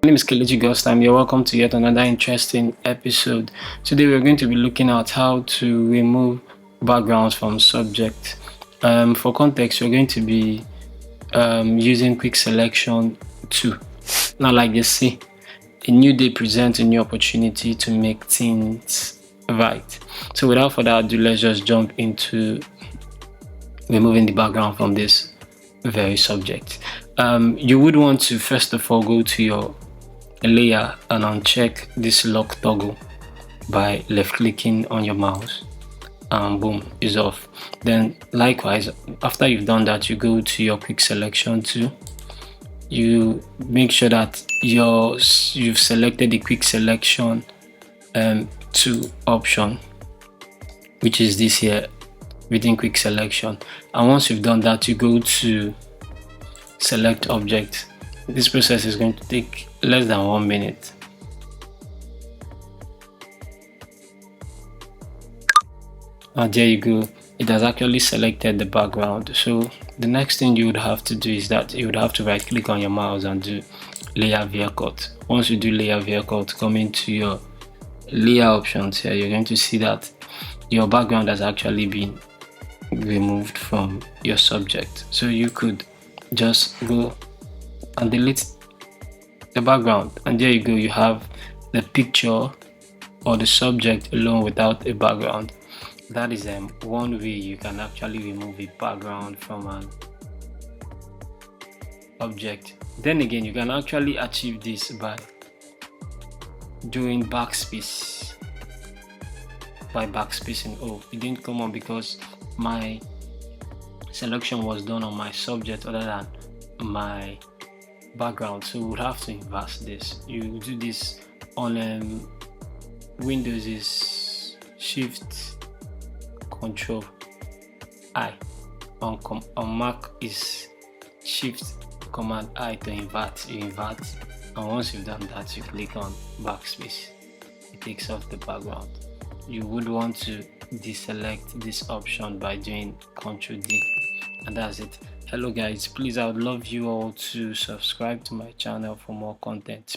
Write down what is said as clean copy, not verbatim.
My name is Kelechi Gostam. You're welcome to yet another interesting episode. Today we're going to be looking at how to remove backgrounds from subject. For context, we're going to be using quick selection 2. Now, like you see, a new day presents a new opportunity to make things right. So without further ado, let's just jump into removing the background from this very subject. You would want to first of all go to your layer and uncheck this lock toggle by left clicking on your mouse, and boom, is off. Then likewise, after you've done that, you go to your quick selection tool. You make sure that you've selected the quick selection 2 option, which is this here within quick selection. And once you've done that, you go to select object. This process is going to take less than 1 minute. And there you go, it has actually selected the background. So the next thing you would have to do is that you would have to right click on your mouse and do layer view cut. Once you do layer view cut, come into your layer options here, you're going to see that your background has actually been removed from your subject. So you could just go and delete the background, and there you go, you have the picture or the subject alone without a background. That is one way you can actually remove a background from an object. Then again, you can actually achieve this by doing backspace, by backspacing. Oh, it didn't come on because my selection was done on my subject other than my background, so we'll have to inverse this. You do this on Windows is Shift Control I, on Mac is Shift Command I to invert. You invert, and once you've done that, you click on backspace. It takes off the background. You would want to deselect this option by doing Ctrl D, and that's it. Hello guys, please, I would love you all to subscribe to my channel for more content.